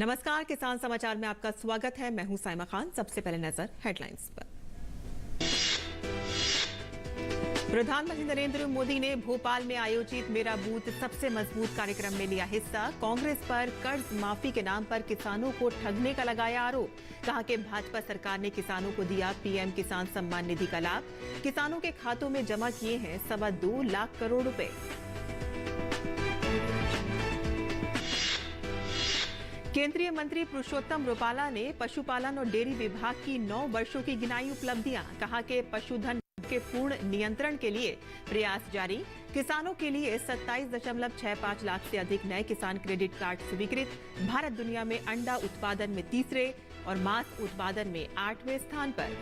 नमस्कार, किसान समाचार में आपका स्वागत है। मैं हूं साइमा खान। सबसे पहले नजर हेडलाइंस पर। प्रधानमंत्री नरेंद्र मोदी ने भोपाल में आयोजित मेरा बूथ सबसे मजबूत कार्यक्रम में लिया हिस्सा। कांग्रेस पर कर्ज माफी के नाम पर किसानों को ठगने का लगाया आरोप। कहा कि भाजपा सरकार ने किसानों को दिया पीएम किसान सम्मान निधि का लाभ। किसानों के खातों में जमा किए हैं 2.25 लाख करोड़ रुपए। केंद्रीय मंत्री पुरुषोत्तम रुपाला ने पशुपालन और डेयरी विभाग की 9 वर्षों की गिनाई उपलब्धियां। कहा कि पशुधन के पूर्ण नियंत्रण के लिए प्रयास जारी। किसानों के लिए 27.65 लाख से अधिक नए किसान क्रेडिट कार्ड स्वीकृत। भारत दुनिया में अंडा उत्पादन में तीसरे और मांस उत्पादन में 8वें स्थान पर।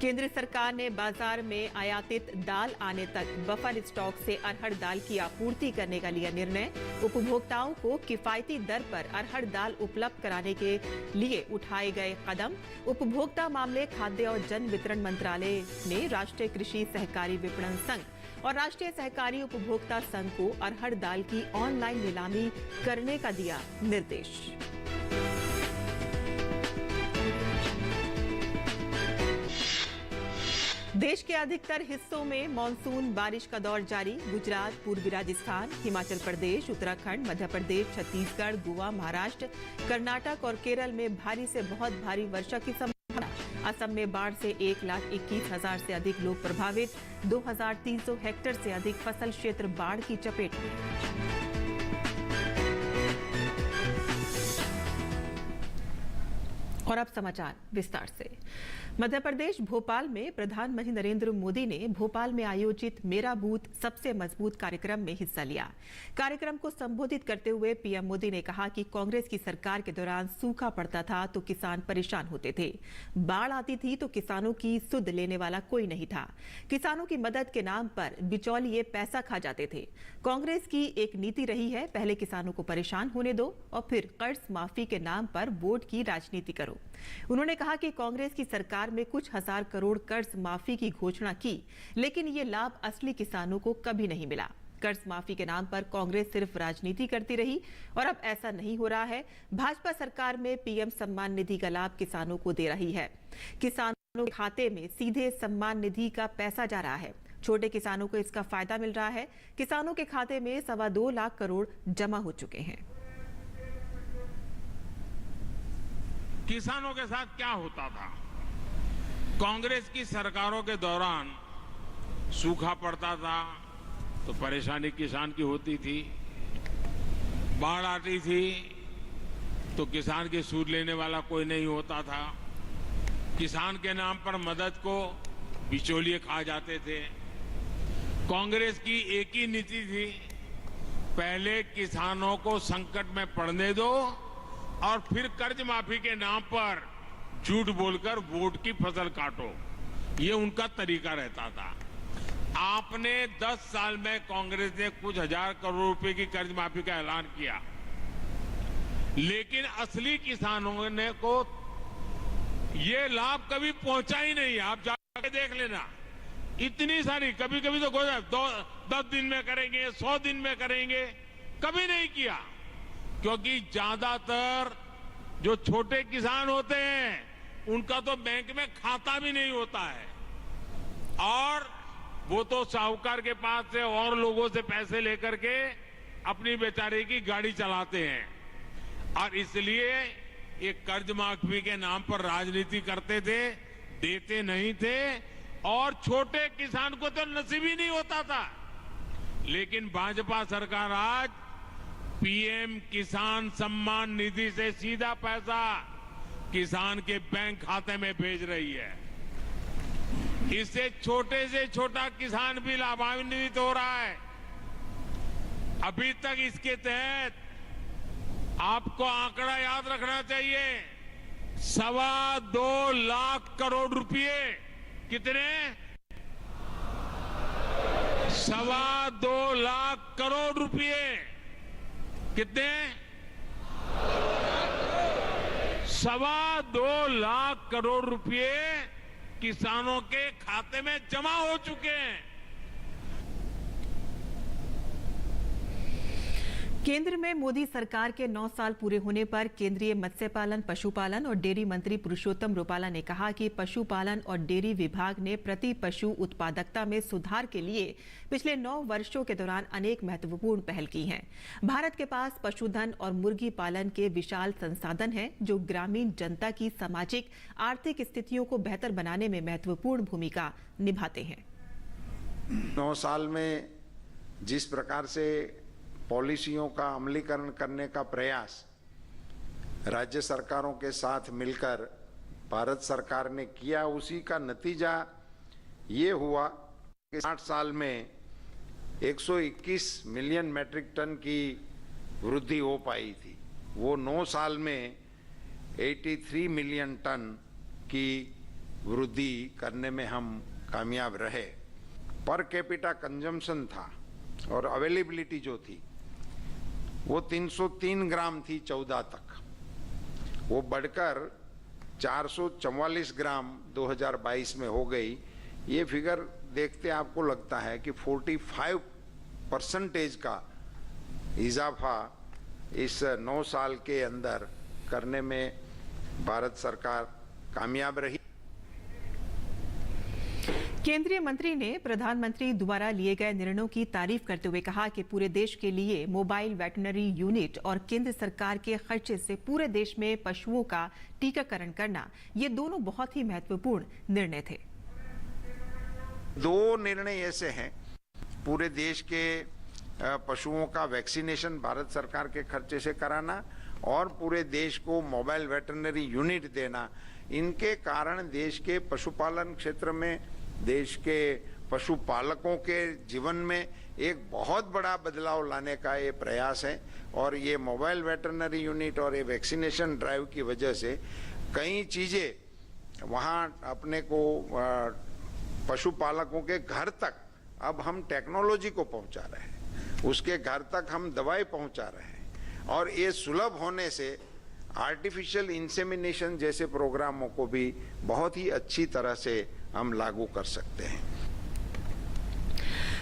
केंद्र सरकार ने बाजार में आयातित दाल आने तक बफर स्टॉक से अरहर दाल की आपूर्ति करने का लिया निर्णय। उपभोक्ताओं को किफायती दर पर अरहर दाल उपलब्ध कराने के लिए उठाए गए कदम। उपभोक्ता मामले, खाद्य और जन वितरण मंत्रालय ने राष्ट्रीय कृषि सहकारी विपणन संघ और राष्ट्रीय सहकारी उपभोक्ता संघ को अरहर दाल की ऑनलाइन नीलामी करने का दिया निर्देश। देश के अधिकतर हिस्सों में मानसून बारिश का दौर जारी। गुजरात, पूर्वी राजस्थान, हिमाचल प्रदेश, उत्तराखंड, मध्य प्रदेश, छत्तीसगढ़, गोवा, महाराष्ट्र, कर्नाटक और केरल में भारी से बहुत भारी वर्षा की संभावना। असम में बाढ़ से 1,21,000 से अधिक लोग प्रभावित। 2,300 हेक्टेयर से अधिक फसल क्षेत्र बाढ़ की चपेट में। और अब समाचार विस्तार से। मध्य प्रदेश भोपाल में प्रधानमंत्री नरेंद्र मोदी ने भोपाल में आयोजित मेरा बूथ सबसे मजबूत कार्यक्रम में हिस्सा लिया। कार्यक्रम को संबोधित करते हुए पीएम मोदी ने कहा कि कांग्रेस की सरकार के दौरान सूखा पड़ता था तो किसान परेशान होते थे, बाढ़ आती थी तो किसानों की सुध लेने वाला कोई नहीं था। किसानों की मदद के नाम पर बिचौलिए पैसा खा जाते थे। कांग्रेस की एक नीति रही है, पहले किसानों को परेशान होने दो और फिर कर्ज माफी के नाम पर वोट की राजनीति करो। उन्होंने कहा कि कांग्रेस की सरकार में कुछ हजार करोड़ कर्ज माफी की घोषणा की, लेकिन ये लाभ असली किसानों को कभी नहीं मिला। कर्ज माफी के नाम पर कांग्रेस सिर्फ राजनीति करती रही और अब ऐसा नहीं हो रहा है। भाजपा सरकार में पीएम सम्मान निधि का लाभ किसानों को दे रही है। किसानों के खाते में सीधे सम्मान निधि का पैसा जा रहा है। छोटे किसानों को इसका फायदा मिल रहा है। किसानों के खाते में 2.25 लाख करोड़ जमा हो चुके हैं। किसानों के साथ क्या होता था? कांग्रेस की सरकारों के दौरान सूखा पड़ता था तो परेशानी किसान की होती थी, बाढ़ आती थी तो किसान की सूद लेने वाला कोई नहीं होता था, किसान के नाम पर मदद को बिचौलिए खा जाते थे। कांग्रेस की एक ही नीति थी, पहले किसानों को संकट में पड़ने दो और फिर कर्ज माफी के नाम पर झूठ बोलकर वोट की फसल काटो। ये उनका तरीका रहता था। आपने 10 साल में कांग्रेस ने कुछ हजार करोड़ रुपए की कर्ज माफी का ऐलान किया, लेकिन असली किसानों ने को ये लाभ कभी पहुंचा ही नहीं। आप जाके देख लेना, इतनी सारी, कभी कभी तो 10 दिन में करेंगे, 100 दिन में करेंगे, कभी नहीं किया। क्योंकि ज्यादातर जो छोटे किसान होते हैं उनका तो बैंक में खाता भी नहीं होता है और वो तो साहूकार के पास से और लोगों से पैसे लेकर के अपनी बेचारे की गाड़ी चलाते हैं और इसलिए ये कर्ज माफी के नाम पर राजनीति करते थे, देते नहीं थे और छोटे किसान को तो नसीब ही नहीं होता था। लेकिन भाजपा सरकार आज पीएम किसान सम्मान निधि से सीधा पैसा किसान के बैंक खाते में भेज रही है। इससे छोटे से छोटा किसान भी लाभान्वित हो रहा है। अभी तक इसके तहत आपको आंकड़ा याद रखना चाहिए, 2.25 लाख करोड़ रुपए। कितने? 2.25 लाख करोड़ रुपए। कितने? 2.25 लाख करोड़ रुपए किसानों के खाते में जमा हो चुके हैं। केंद्र में मोदी सरकार के 9 साल पूरे होने पर केंद्रीय मत्स्य पालन, पशुपालन और डेयरी मंत्री पुरुषोत्तम रुपाला ने कहा कि पशुपालन और डेयरी विभाग ने प्रति पशु उत्पादकता में सुधार के लिए पिछले 9 वर्षों के दौरान अनेक महत्वपूर्ण पहल की हैं। भारत के पास पशुधन और मुर्गी पालन के विशाल संसाधन हैं, जो ग्रामीण जनता की सामाजिक आर्थिक स्थितियों को बेहतर बनाने में महत्वपूर्ण भूमिका निभाते हैं। 9 साल में जिस प्रकार से पॉलिसियों का अमलीकरण करने का प्रयास राज्य सरकारों के साथ मिलकर भारत सरकार ने किया, उसी का नतीजा ये हुआ कि 8 साल में 121 मिलियन मैट्रिक टन की वृद्धि हो पाई थी। वो 9 साल में 83 मिलियन टन की वृद्धि करने में हम कामयाब रहे। पर कैपिटा कंजम्पशन था और अवेलेबिलिटी जो थी वो 303 ग्राम थी 14 तक, वो बढ़कर 444 ग्राम 2022 में हो गई। ये फिगर देखते आपको लगता है कि 45% का इजाफा इस 9 साल के अंदर करने में भारत सरकार कामयाब रही। केंद्रीय मंत्री ने प्रधानमंत्री द्वारा लिए गए निर्णयों की तारीफ करते हुए कहा कि पूरे देश के लिए मोबाइल वेटरनरी यूनिट और केंद्र सरकार के खर्चे से पूरे देश में पशुओं का टीकाकरण करना, ये दोनों बहुत ही महत्वपूर्ण निर्णय थे। 2 निर्णय ऐसे हैं, पूरे देश के पशुओं का वैक्सीनेशन भारत सरकार के खर्चे से कराना और पूरे देश को मोबाइल वेटरनरी यूनिट देना। इनके कारण देश के पशुपालन क्षेत्र में, देश के पशुपालकों के जीवन में एक बहुत बड़ा बदलाव लाने का ये प्रयास है। और ये मोबाइल वेटरनरी यूनिट और ये वैक्सीनेशन ड्राइव की वजह से कई चीजें वहाँ अपने को पशुपालकों के घर तक अब हम टेक्नोलॉजी को पहुंचा रहे हैं, उसके घर तक हम दवाई पहुंचा रहे हैं। और ये सुलभ होने से आर्टिफिशियल इंसेमिनेशन जैसे प्रोग्रामों को भी बहुत ही अच्छी तरह से हम लागू कर सकते हैं।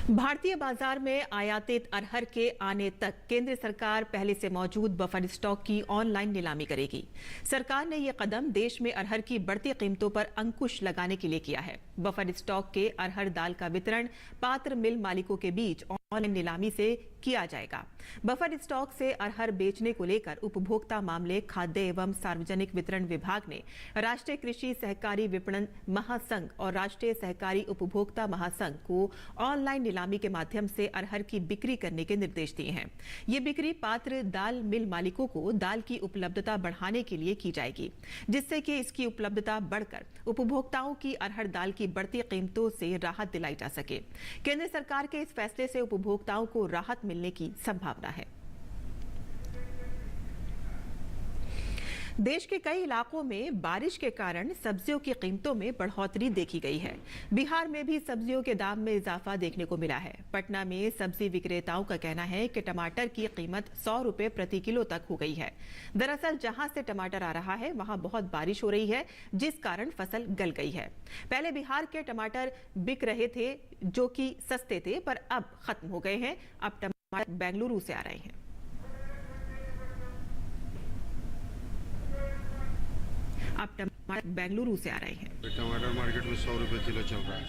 भारतीय बाजार में आयातित अरहर के आने तक केंद्र सरकार पहले से मौजूद बफर स्टॉक की ऑनलाइन नीलामी करेगी। सरकार ने यह कदम देश में अरहर की बढ़ती कीमतों पर अंकुश लगाने के लिए किया है। बफर स्टॉक के अरहर दाल का वितरण पात्र मिल मालिकों के बीच ऑनलाइन नीलामी से किया जाएगा। बफर स्टॉक से अरहर बेचने को लेकर उपभोक्ता मामले, खाद्य एवं सार्वजनिक वितरण विभाग ने राष्ट्रीय कृषि सहकारी विपणन महासंघ और राष्ट्रीय सहकारी उपभोक्ता महासंघ को ऑनलाइन नीलामी के माध्यम से अरहर की बिक्री करने के निर्देश दिए हैं। ये बिक्री पात्र दाल मिल मालिकों को दाल की उपलब्धता बढ़ाने के लिए की जाएगी, जिससे कि इसकी उपलब्धता बढ़कर उपभोक्ताओं की अरहर दाल की बढ़ती कीमतों से राहत दिलाई जा सके। केंद्र सरकार के इस फैसले से उपभोक्ताओं को राहत मिलने की संभावना है। देश के कई इलाकों में बारिश के कारण सब्जियों की कीमतों में बढ़ोतरी देखी गई है। बिहार में भी सब्जियों के दाम में इजाफा देखने को मिला है। पटना में सब्जी विक्रेताओं का कहना है कि टमाटर की कीमत 100 रुपए प्रति किलो तक हो गई है। दरअसल जहां से टमाटर आ रहा है वहां बहुत बारिश हो रही है, जिस कारण फसल गल गई है। पहले बिहार के टमाटर बिक रहे थे जो कि सस्ते थे, पर अब खत्म हो गए हैं। अब टमाटर बेंगलुरु से आ रहे हैं। अब टमाटर बेंगलुरु से आ रहे हैं। टमाटर मार्केट में 100 रुपए किलो चल रहा है।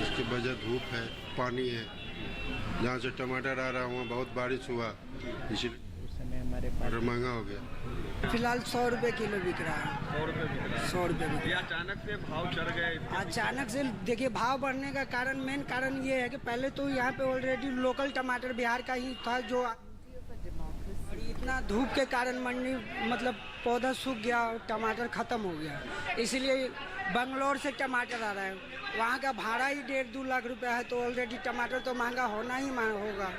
इसकी वजह धूप है, पानी है। जहाँ से टमाटर आ रहा है वहाँ बहुत बारिश हुआ, इसलिए महंगा हो गया। फिलहाल 100 रुपए किलो बिक रहा है। 100 रुपए बिक रहा है। अचानक से भाव चढ़ गए। अचानक से देखिए, भाव बढ़ने का कारण, मेन कारण ये है कि पहले तो यहाँ पे ऑलरेडी लोकल टमाटर बिहार का ही था, जो इतना धूप के कारण मंडी मतलब पौधा सूख गया और टमाटर खत्म हो गया। इसलिए बंगलोर से टमाटर आ रहा है, वहाँ का भाड़ा ही 1.5-2 लाख रुपया है, तो ऑलरेडी टमाटर तो महंगा होना ही होगा।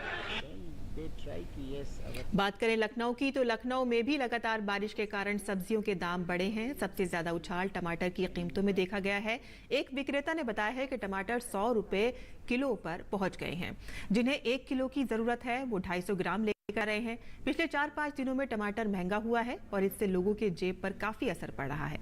बात करें लखनऊ की, तो लखनऊ में भी लगातार बारिश के कारण सब्जियों के दाम बढ़े हैं। सबसे ज्यादा उछाल टमाटर की कीमतों में देखा गया है। एक विक्रेता ने बताया है कि टमाटर 100 रुपए किलो पर पहुंच गए हैं। जिन्हें 1 किलो की जरूरत है वो 250 ग्राम लेकर रहे हैं। पिछले 4-5 दिनों में टमाटर महंगा हुआ है और इससे लोगों के जेब पर काफी असर पड़ रहा है।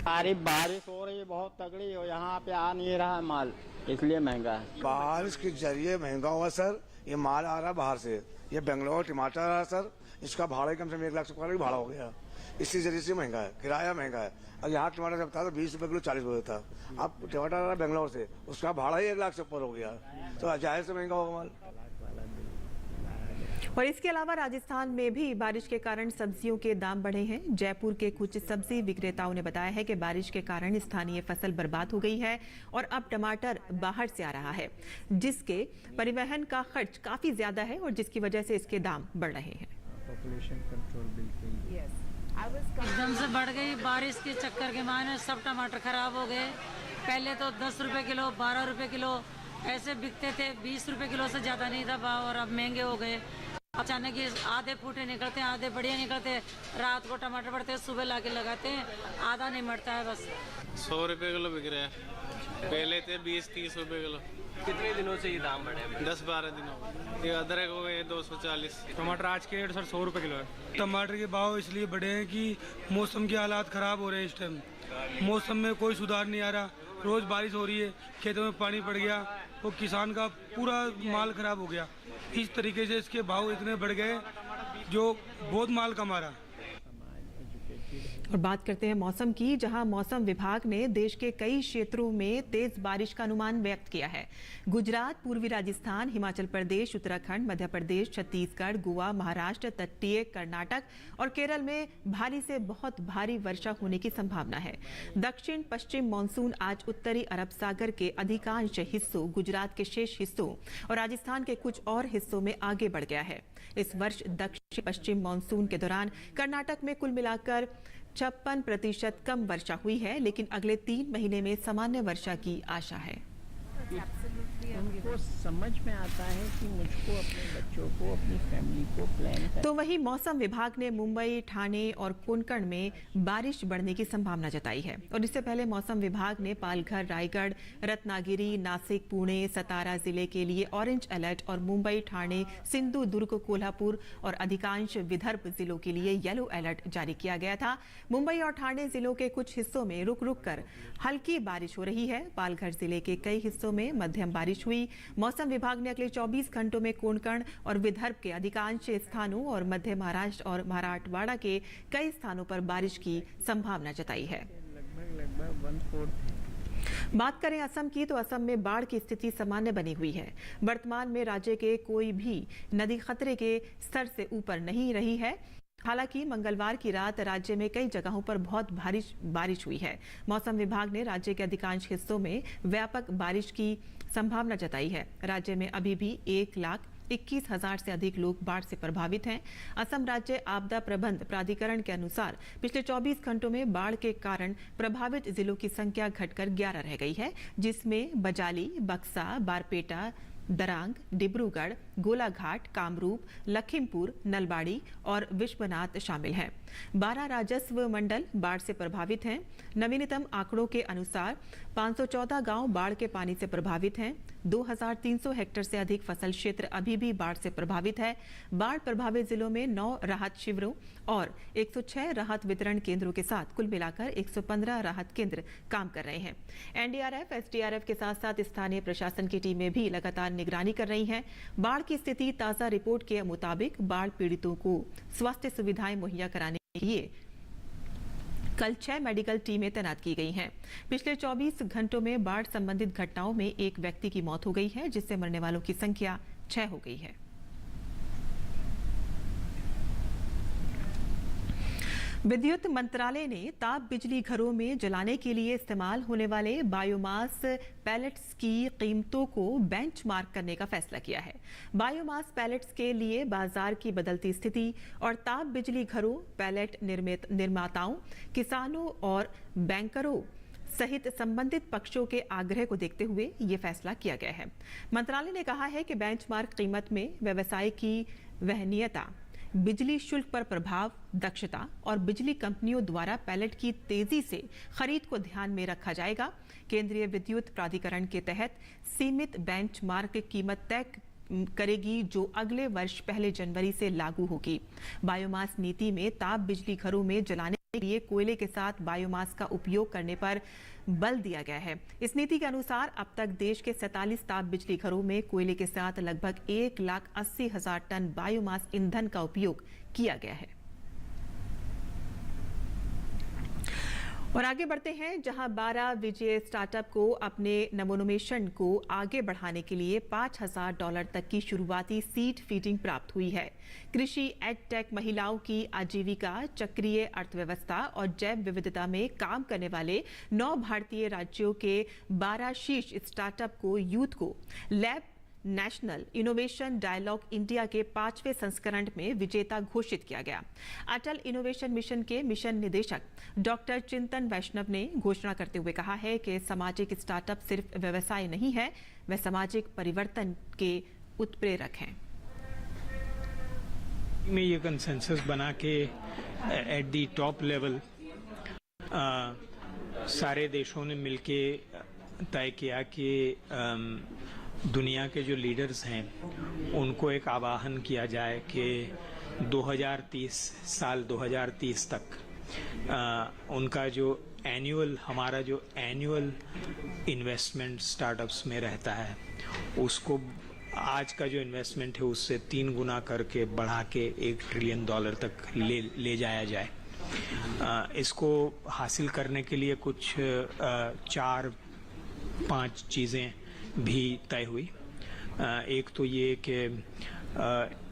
अरे बारिश हो रही है बहुत तगड़ी, और यहाँ पे आ नहीं रहा है माल, इसलिए महंगा है। बारिश के जरिए महंगा हुआ सर, ये माल आ रहा है बाहर से, ये बेंगलोर टमाटर आ रहा है सर, इसका भाड़ा ही कम से कम 1 लाख से ऊपर भाड़ा हो गया। इसी जरिए से महंगा है, किराया महंगा है। अब यहाँ टमाटर जब था तो 20 रुपये किलो 40 रुपये था, अब टमाटर आ रहा है बेंगलोर से, उसका भाड़ा ही 1 लाख से ऊपर हो गया, तो जाहिर से महंगा होगा माल। और इसके अलावा राजस्थान में भी बारिश के कारण सब्जियों के दाम बढ़े हैं। जयपुर के कुछ सब्जी विक्रेताओं ने बताया है कि बारिश के कारण स्थानीय फसल बर्बाद हो गई है और अब टमाटर बाहर से आ रहा है, जिसके परिवहन का खर्च काफी ज्यादा है और जिसकी वजह से इसके दाम बढ़ रहे हैं। एकदम से बढ़ गई बारिश के चक्कर के माने सब टमाटर खराब हो गए। पहले तो 10 रुपए किलो, 12 रुपए किलो ऐसे बिकते थे, 20 रुपए किलो से ज्यादा नहीं था भाव, और अब महंगे हो गए। अचानक ही आधे फूटे निकलते हैं, आधे बढ़िया निकलते हैं। रात को टमाटर बढ़ते हैं, सुबह लाके लगाते हैं, आधा नहीं मरता है बस। 100 रुपए किलो बिक रहे हैं, पहले थे 20-30 रुपए किलो। कितने दिनों से ये दाम बढ़े? 10-12 दिनों। ये अदरक हो गए 240। टमाटर आज के रेट सर 100 रुपए किलो है। टमाटर के भाव इसलिए बढ़े हैं कि मौसम के हालात खराब हो रहे हैं। इस टाइम मौसम में कोई सुधार नहीं आ रहा, रोज बारिश हो रही है, खेतों में पानी पड़ गया, तो किसान का पूरा माल खराब हो गया। इस तरीके से इसके भाव इतने बढ़ गए जो बहुत माल कमा रहा। और बात करते हैं मौसम की, जहां मौसम विभाग ने देश के कई क्षेत्रों में तेज बारिश का अनुमान व्यक्त किया है। गुजरात, पूर्वी राजस्थान, हिमाचल प्रदेश, उत्तराखंड, मध्य प्रदेश, छत्तीसगढ़, गोवा, महाराष्ट्र, तटीय कर्नाटक और केरल में भारी से बहुत भारी वर्षा होने की संभावना है। दक्षिण पश्चिम मानसून आज उत्तरी अरब सागर के अधिकांश हिस्सों, गुजरात के शेष हिस्सों और राजस्थान के कुछ और हिस्सों में आगे बढ़ गया है। इस वर्ष दक्षिण पश्चिम मानसून के दौरान कर्नाटक में कुल मिलाकर 56% कम वर्षा हुई है, लेकिन अगले 3 महीने में सामान्य वर्षा की आशा है। उनको समझ में आता है कि मुझको अपने बच्चों को, अपनी फैमिली को प्लान करना। तो वहीं मौसम विभाग ने मुंबई, ठाणे और कोंकण में बारिश बढ़ने की संभावना जताई है। और इससे पहले मौसम विभाग ने पालघर, रायगढ़, रत्नागिरी, नासिक, पुणे, सतारा जिले के लिए ऑरेंज अलर्ट और मुंबई, ठाणे, सिंधु दुर्ग, कोल्हापुर और अधिकांश विदर्भ जिलों के लिए येलो अलर्ट जारी किया गया था। मुंबई और ठाणे जिलों के कुछ हिस्सों में रुक रुक कर हल्की बारिश हो रही है। पालघर जिले के कई हिस्सों में मध्यम बारिश हुई। मौसम विभाग ने अगले 24 घंटों में कोंकण और विदर्भ के अधिकांश स्थानों और मध्य महाराष्ट्र और मराठवाड़ा के कई स्थानों पर बारिश की संभावना जताई है। लगभग 1/4 बात करें असम की, तो असम में बाढ़ की स्थिति सामान्य बनी हुई है। वर्तमान में राज्य के कोई भी नदी खतरे के स्तर से ऊपर नहीं रही है। हालांकि मंगलवार की रात राज्य में कई जगहों पर बहुत भारी बारिश हुई है। मौसम विभाग ने राज्य के अधिकांश हिस्सों में व्यापक बारिश की संभावना जताई है। राज्य में अभी भी 1,21,000 से अधिक लोग बाढ़ से प्रभावित हैं। असम राज्य आपदा प्रबंध प्राधिकरण के अनुसार पिछले 24 घंटों में बाढ़ के कारण प्रभावित जिलों की संख्या घटकर 11 रह गई है, जिसमें बजाली, बक्सा, बारपेटा, दरांग, डिब्रूगढ़, गोलाघाट, कामरूप, लखीमपुर, नलबाड़ी और विश्वनाथ शामिल हैं। 12 राजस्व मंडल बाढ़ से प्रभावित हैं। नवीनतम आंकड़ों के अनुसार 514 गांव बाढ़ के पानी से प्रभावित हैं। 2300 हेक्टेयर से अधिक फसल क्षेत्र अभी भी बाढ़ से प्रभावित है। बाढ़ प्रभावित जिलों में 9 राहत शिविरों और 106 राहत वितरण केंद्रों के साथ कुल मिलाकर 115 राहत केंद्र काम कर रहे हैं। एनडीआरएफ, एसडीआरएफ के साथ साथ स्थानीय प्रशासन की टीमें भी लगातार निगरानी कर रही हैं। बाढ़ की स्थिति ताजा रिपोर्ट के मुताबिक बाढ़ पीड़ितों को स्वास्थ्य सुविधाएं मुहैया कराने के लिए कल 6 मेडिकल टीमें तैनात की गई हैं। पिछले 24 घंटों में बाढ़ संबंधित घटनाओं में एक व्यक्ति की मौत हो गई है, जिससे मरने वालों की संख्या 6 हो गई है। विद्युत मंत्रालय ने ताप बिजली घरों में जलाने के लिए इस्तेमाल होने वाले बायोमास पैलेट्स की कीमतों को बेंचमार्क करने का फैसला किया है। बायोमास पैलेट्स के लिए बाजार की बदलती स्थिति और ताप बिजली घरों, पैलेट निर्माताओं, किसानों और बैंकरों सहित संबंधित पक्षों के आग्रह को देखते हुए ये फैसला किया गया है। मंत्रालय ने कहा है कि बेंचमार्क कीमत में व्यवसाय की वहनीयता, बिजली शुल्क पर प्रभाव, दक्षता और बिजली कंपनियों द्वारा पैलेट की तेजी से खरीद को ध्यान में रखा जाएगा। केंद्रीय विद्युत प्राधिकरण के तहत सीमित बेंचमार्क कीमत तय करेगी, जो अगले वर्ष 1 जनवरी से लागू होगी। बायोमास नीति में ताप बिजली घरों में जलाने के लिए कोयले के साथ बायोमास का उपयोग करने पर बल दिया गया है। इस नीति के अनुसार अब तक देश के 47 ताप बिजली घरों में कोयले के साथ लगभग 1,80,000 टन बायोमास ईंधन का उपयोग किया गया है। और आगे बढ़ते हैं, जहां 12 विजय स्टार्टअप को अपने नवोन्मेषण को आगे बढ़ाने के लिए $5,000 तक की शुरुआती सीड फंडिंग प्राप्त हुई है। कृषि, एडटेक, महिलाओं की आजीविका, चक्रीय अर्थव्यवस्था और जैव विविधता में काम करने वाले 9 भारतीय राज्यों के 12 शीर्ष स्टार्टअप को यूथ को lab National Innovation Dialogue India के 5वें संस्करण में विजेता घोषित किया गया। अटल इनोवेशन मिशन के मिशन निदेशक डॉक्टर चिंतन वैष्णव ने घोषणा करते हुए कहा है कि सामाजिक स्टार्टअप सिर्फ व्यवसाय नहीं है, वे सामाजिक परिवर्तन के उत्प्रेरक हैं। में ये कंसेंसस बना के एट दी टॉप लेवल सारे देशों ने मिलके तय किया कि दुनिया के जो लीडर्स हैं उनको एक आह्वान किया जाए कि 2030 तक उनका जो हमारा जो एनुअल इन्वेस्टमेंट स्टार्टअप्स में रहता है उसको आज का जो इन्वेस्टमेंट है उससे 3 गुना करके बढ़ा के $1 ट्रिलियन तक ले जाया जाए। इसको हासिल करने के लिए कुछ 4-5 चीज़ें भी तय हुई। एक तो ये कि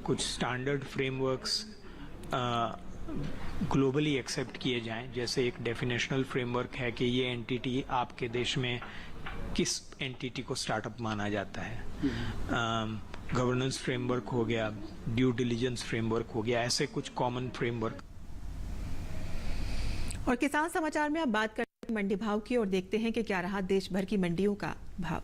कुछ स्टैंडर्ड फ्रेमवर्क्स ग्लोबली एक्सेप्ट किए जाएं, जैसे एक डेफिनेशनल फ्रेमवर्क है कि ये एंटिटी आपके देश में किस एंटिटी को स्टार्टअप माना जाता है। गवर्नेंस फ्रेमवर्क हो गया, ड्यू डिलिजेंस फ्रेमवर्क हो गया, ऐसे कुछ कॉमन फ्रेमवर्क। और किसान समाचार में अब बात करते हैं मंडी भाव की और देखते हैं कि क्या रहा देश भर की मंडियों का भाव।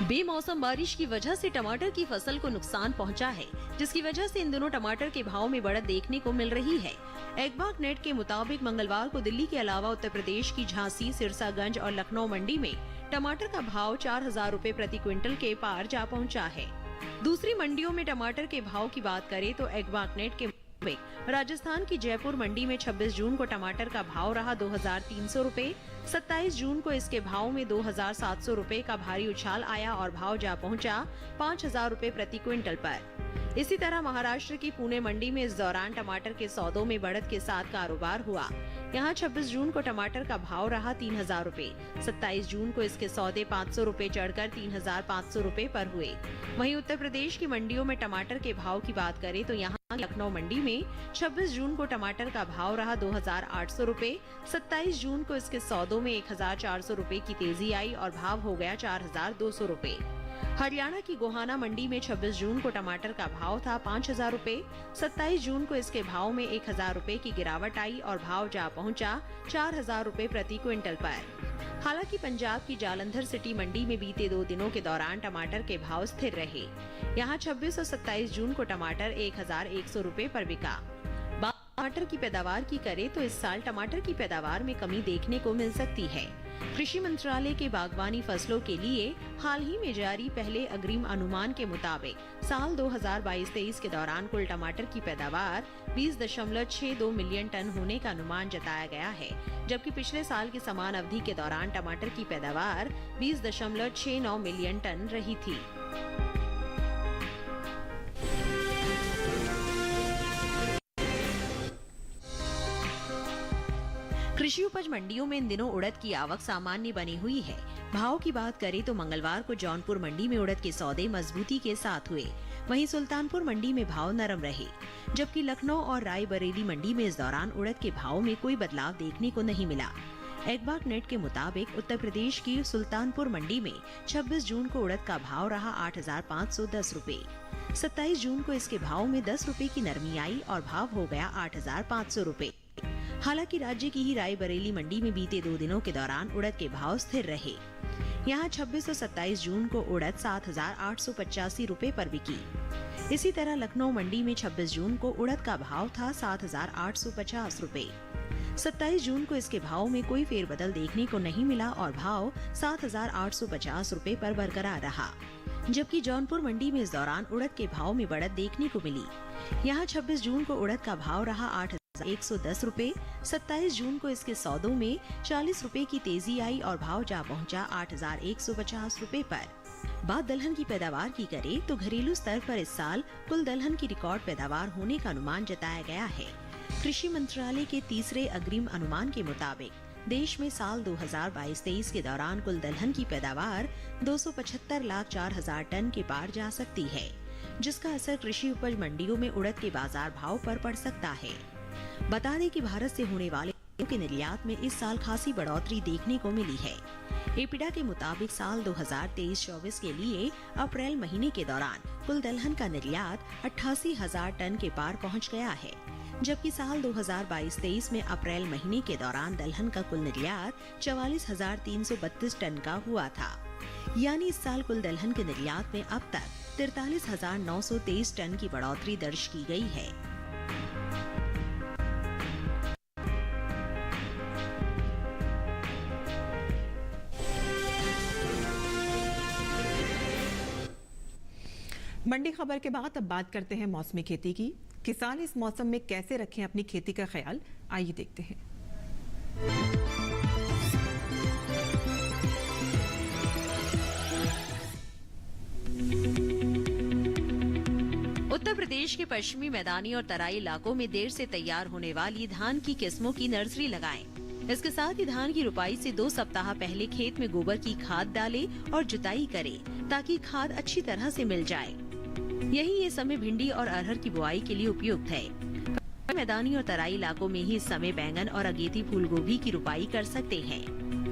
बेमौसम बारिश की वजह से टमाटर की फसल को नुकसान पहुंचा है, जिसकी वजह से इन दिनों टमाटर के भाव में बढ़त देखने को मिल रही है। एग्बाक नेट के मुताबिक मंगलवार को दिल्ली के अलावा उत्तर प्रदेश की झांसी, सिरसागंज और लखनऊ मंडी में टमाटर का भाव 4,000 रुपए प्रति क्विंटल के पार जा पहुंचा है। दूसरी मंडियों में टमाटर के भाव की बात करें तो एग्बाक नेट के राजस्थान की जयपुर मंडी में 26 जून को टमाटर का भाव रहा 2,300 रुपए। 27 जून को इसके भाव में 2,700 रुपए का भारी उछाल आया और भाव जा पहुंचा 5,000 रुपए प्रति क्विंटल पर। इसी तरह महाराष्ट्र की पुणे मंडी में इस दौरान टमाटर के सौदों में बढ़त के साथ कारोबार हुआ। यहाँ 26 जून को टमाटर का भाव रहा 3,000 रुपए। 27 जून को इसके सौदे 500 रुपए चढ़कर 3,500 रुपए पर हुए। वहीं उत्तर प्रदेश की मंडियों में टमाटर के भाव की बात करें तो यहाँ लखनऊ मंडी में 26 जून को टमाटर का भाव रहा 2,800 रुपए। 27 जून को इसके सौदों में 1,400 रुपए की तेजी आई और भाव हो गया 4,200 रुपए। हरियाणा की गोहाना मंडी में 26 जून को टमाटर का भाव था 5,000 रुपए। 27 जून को इसके भाव में 1,000 रुपए की गिरावट आई और भाव जा पहुंचा 4,000 रुपए प्रति क्विंटल पर। हालांकि पंजाब की जालंधर सिटी मंडी में बीते 2 दिनों के दौरान टमाटर के भाव स्थिर रहे। यहाँ 26 और 27 जून को टमाटर 1,100 रुपए पर बिका। टमाटर की पैदावार की करें तो इस साल टमाटर की पैदावार में कमी देखने को मिल सकती है। कृषि मंत्रालय के बागवानी फसलों के लिए हाल ही में जारी पहले अग्रिम अनुमान के मुताबिक साल 2022-23 के दौरान कुल टमाटर की पैदावार 20.62 मिलियन टन होने का अनुमान जताया गया है, जबकि पिछले साल की समान अवधि के दौरान टमाटर की पैदावार 20.69 मिलियन टन रही थी। कृषि उपज मंडियों में इन दिनों उड़द की आवक सामान्य बनी हुई है। भाव की बात करें तो मंगलवार को जौनपुर मंडी में उड़द के सौदे मजबूती के साथ हुए। वहीं सुल्तानपुर मंडी में भाव नरम रहे, जबकि लखनऊ और रायबरेली मंडी में इस दौरान उड़द के भाव में कोई बदलाव देखने को नहीं मिला। एग्बाक नेट के मुताबिक उत्तर प्रदेश की सुल्तानपुर मंडी में 26 जून को उड़द का भाव रहा 8,510 रुपए। 27 जून को इसके भाव में 10 रुपए की नरमी आई और भाव हो गया 8,500 रुपए। हालांकि राज्य की ही रायबरेली मंडी में बीते 2 दिनों के दौरान उड़द के भाव स्थिर रहे। यहाँ 26 और 27 जून को उड़द 7,885 रुपए पर बिकी। इसी तरह लखनऊ मंडी में 26 जून को उड़द का भाव था 7,850 रुपए। 27 जून को इसके भाव में कोई फेरबदल देखने को नहीं मिला और भाव 7,850 रुपए पर बरकरार रहा। जबकि जौनपुर मंडी में इस दौरान उड़द के भाव में बढ़त देखने को मिली। यहाँ 26 जून को उड़द का भाव रहा 8,110 रुपए। 27 जून को इसके सौदों में 40 रुपए की तेजी आई और भाव जा पहुंचा 8,150 रुपए पर। बात दलहन की पैदावार की करें तो घरेलू स्तर पर इस साल कुल दलहन की रिकॉर्ड पैदावार होने का अनुमान जताया गया है। कृषि मंत्रालय के तीसरे अग्रिम अनुमान के मुताबिक देश में साल 2022-23 के दौरान कुल दलहन की पैदावार 275,04,000 टन के पार जा सकती है, जिसका असर कृषि उपज मंडियों में उड़द के बाजार भाव पर पड़ सकता है। बता दें कि भारत से होने वाले के निर्यात में इस साल खासी बढ़ोतरी देखने को मिली है। एपिडा के मुताबिक साल 2023-24 के लिए अप्रैल महीने के दौरान कुल दलहन का निर्यात 88,000 टन के पार पहुंच गया है, जबकि साल 2022-23 में अप्रैल महीने के दौरान दलहन का कुल निर्यात 44,332 टन का हुआ था। यानी इस साल कुल दलहन के निर्यात में अब तक 43,923 टन की बढ़ोतरी दर्ज की गई है। मंडी खबर के बाद अब बात करते हैं मौसमी खेती की। किसान इस मौसम में कैसे रखें अपनी खेती का ख्याल, आइए देखते हैं। उत्तर प्रदेश के पश्चिमी मैदानी और तराई इलाकों में देर से तैयार होने वाली धान की किस्मों की नर्सरी लगाएं। इसके साथ ही धान की रुपाई से 2 सप्ताह पहले खेत में गोबर की खाद डालें और जुताई करें ताकि खाद अच्छी तरह से मिल जाए। यही ये समय भिंडी और अरहर की बुआई के लिए उपयुक्त है। मैदानी और तराई इलाकों में ही इस समय बैंगन और अगेती फूल गोभी की रुपाई कर सकते हैं।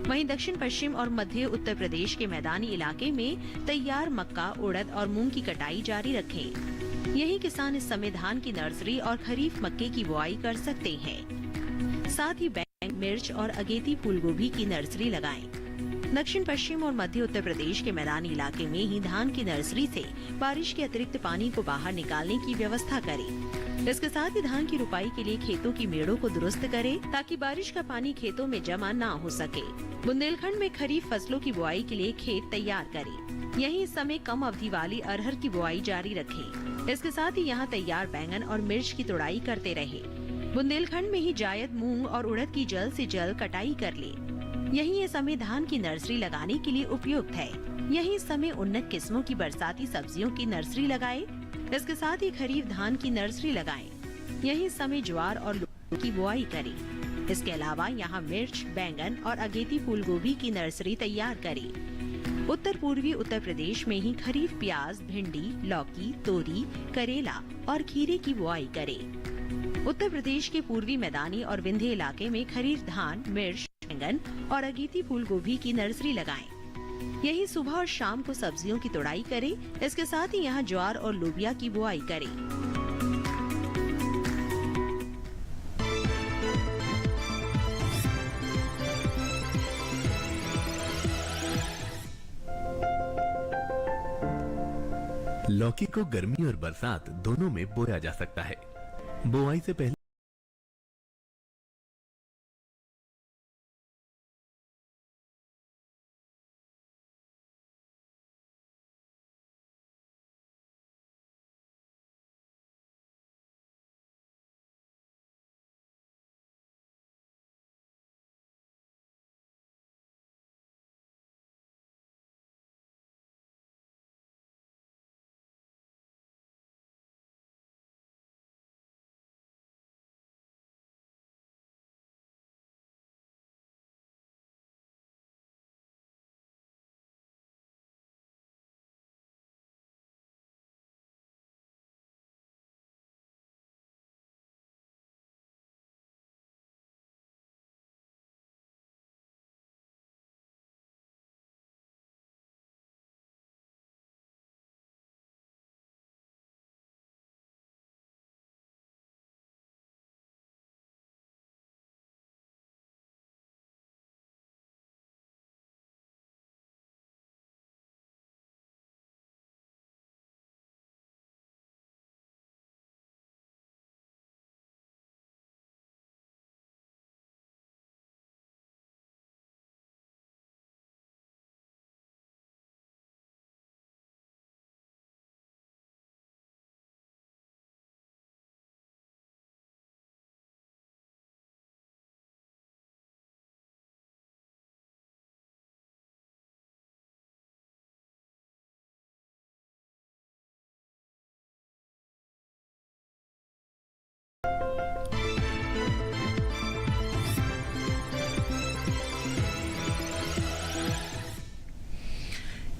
वहीं दक्षिण पश्चिम और मध्य उत्तर प्रदेश के मैदानी इलाके में तैयार मक्का, उड़द और मूंग की कटाई जारी रखें। यही किसान इस समय धान की नर्सरी और खरीफ मक्के की बुआई कर सकते हैं। साथ ही बैंगन, मिर्च और अगेती फूल गोभी की नर्सरी लगाएं। दक्षिण पश्चिम और मध्य उत्तर प्रदेश के मैदानी इलाके में ही धान की नर्सरी से बारिश के अतिरिक्त पानी को बाहर निकालने की व्यवस्था करें। इसके साथ ही धान की रुपाई के लिए खेतों की मेड़ों को दुरुस्त करें ताकि बारिश का पानी खेतों में जमा न हो सके। बुंदेलखंड में खरीफ फसलों की बुआई के लिए खेत तैयार करें। यहीं इस समय कम अवधि वाली अरहर की बुआई जारी रखें। इसके साथ ही यहाँ तैयार बैंगन और मिर्च की तुड़ाई करते रहे। बुंदेलखंड में ही जायद, मूंग और उड़द की जल्द से जल्द कटाई कर ले। यही ये समय धान की नर्सरी लगाने के लिए उपयुक्त है। यही समय उन्नत किस्मों की बरसाती सब्जियों की नर्सरी लगाएं। इसके साथ ही खरीफ धान की नर्सरी लगाएं। यही समय ज्वार और लौकी की बुआई करें। इसके अलावा यहाँ मिर्च, बैंगन और अगेती फूल गोभी की नर्सरी तैयार करें। उत्तर पूर्वी उत्तर प्रदेश में ही खरीफ प्याज, भिंडी, लौकी, तोरी, करेला और खीरे की बुआई करें। उत्तर प्रदेश के पूर्वी मैदानी और विंध्य इलाके में खरीफ धान, मिर्च, बैंगन और अगेती फूल गोभी की नर्सरी लगाएं। यही सुबह और शाम को सब्जियों की तुड़ाई करें। इसके साथ ही यहाँ ज्वार और लोबिया की बुआई करें। लौकी को गर्मी और बरसात दोनों में बोया जा सकता है। बुआई से पहले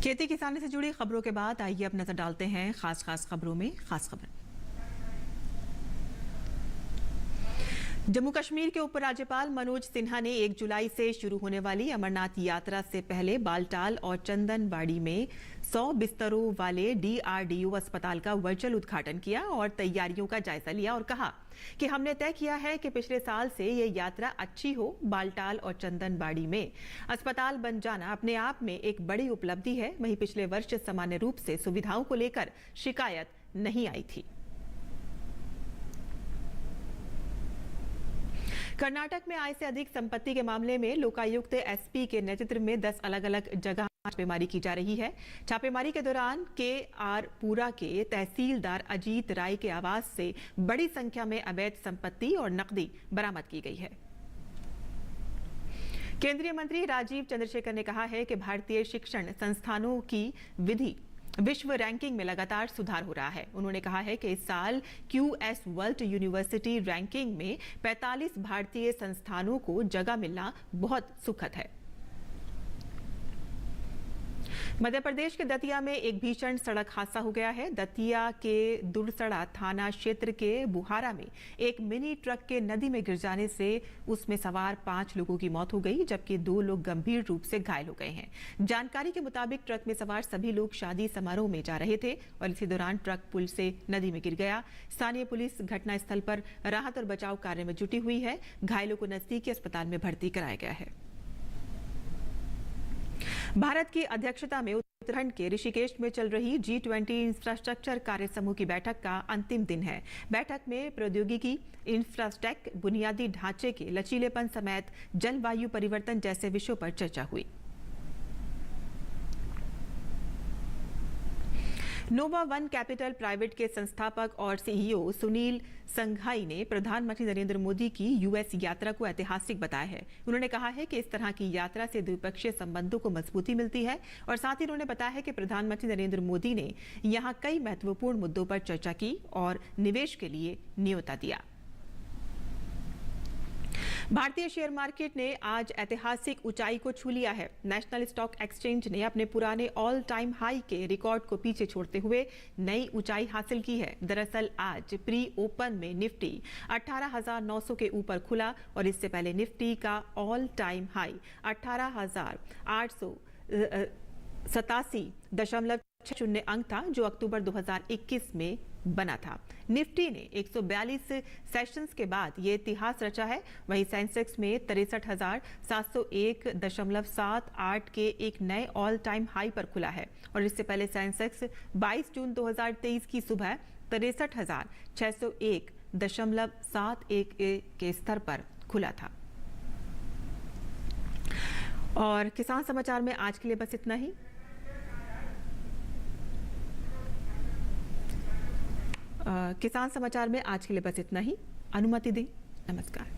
खेती किसानी से जुड़ी खबरों के बाद आइए अब नजर डालते हैं खास खबरों में। खास खबर जम्मू कश्मीर के उपराज्यपाल मनोज सिन्हा ने 1 जुलाई से शुरू होने वाली अमरनाथ यात्रा से पहले बालटाल और चंदनबाड़ी में 100 बिस्तरों वाले DRDO अस्पताल का वर्चुअल उद्घाटन किया और तैयारियों का जायजा लिया और कहा कि हमने तय किया है कि पिछले साल से ये यात्रा अच्छी हो। बालटाल और चंदनबाड़ी में अस्पताल बन जाना अपने आप में एक बड़ी उपलब्धि है। वहीं पिछले वर्ष सामान्य रूप से सुविधाओं को लेकर शिकायत नहीं आई थी। कर्नाटक में आय से अधिक संपत्ति के मामले में लोकायुक्त SP के नेतृत्व में 10 अलग-अलग जगह छापेमारी की जा रही है। छापेमारी के दौरान KR पुरा के तहसीलदार अजीत राय के आवास से बड़ी संख्या में अवैध संपत्ति और नकदी बरामद की गई है। केंद्रीय मंत्री राजीव चंद्रशेखर ने कहा है कि भारतीय शिक्षण संस्थानों की विश्व रैंकिंग में लगातार सुधार हो रहा है। उन्होंने कहा है कि इस साल QS वर्ल्ड यूनिवर्सिटी रैंकिंग में 45 भारतीय संस्थानों को जगह मिलना बहुत सुखद है। मध्य प्रदेश के दतिया में एक भीषण सड़क हादसा हो गया है। दतिया के दुरसड़ा थाना क्षेत्र के बुहारा में एक मिनी ट्रक के नदी में गिर जाने से उसमें सवार 5 लोगों की मौत हो गई, जबकि 2 लोग गंभीर रूप से घायल हो गए हैं। जानकारी के मुताबिक ट्रक में सवार सभी लोग शादी समारोह में जा रहे थे और इसी दौरान ट्रक पुल से नदी में गिर गया। स्थानीय पुलिस घटनास्थल पर राहत और बचाव कार्य में जुटी हुई है। घायलों को नजदीकी अस्पताल में भर्ती कराया गया है। भारत की अध्यक्षता में उत्तराखंड के ऋषिकेश में चल रही G20 इंफ्रास्ट्रक्चर कार्य समूह की बैठक का अंतिम दिन है। बैठक में प्रौद्योगिकी, इंफ्रास्ट्रक्चर, बुनियादी ढांचे के लचीलेपन समेत जलवायु परिवर्तन जैसे विषयों पर चर्चा हुई। नोवा वन कैपिटल प्राइवेट के संस्थापक और CEO सुनील संघाई ने प्रधानमंत्री नरेंद्र मोदी की US यात्रा को ऐतिहासिक बताया है। उन्होंने कहा है कि इस तरह की यात्रा से द्विपक्षीय संबंधों को मजबूती मिलती है और साथ ही उन्होंने बताया है कि प्रधानमंत्री नरेंद्र मोदी ने यहां कई महत्वपूर्ण मुद्दों पर चर्चा की और निवेश के लिए न्योता दिया। भारतीय शेयर मार्केट ने आज ऐतिहासिक ऊंचाई को छू लिया है। नेशनल स्टॉक एक्सचेंज ने अपने पुराने ऑल टाइम हाई के रिकॉर्ड को पीछे छोड़ते हुए नई ऊंचाई हासिल की है। दरअसल आज प्री ओपन में निफ्टी 18,900 के ऊपर खुला और इससे पहले निफ्टी का ऑल टाइम हाई 18,887.60 अंक था, जो अक्टूबर 2021 में बना था। निफ्टी ने 142 सेशंस के बाद ये इतिहास रचा है। वहीं सेंसेक्स में 63,701.78 के एक नए ऑल टाइम हाई पर खुला है और इससे पहले सेंसेक्स 22 जून 2023 की सुबह 63,601.71 के स्तर पर खुला था। और किसान समाचार में आज के लिए बस इतना ही। किसान समाचार में आज के लिए बस इतना ही। अनुमति दें। नमस्कार।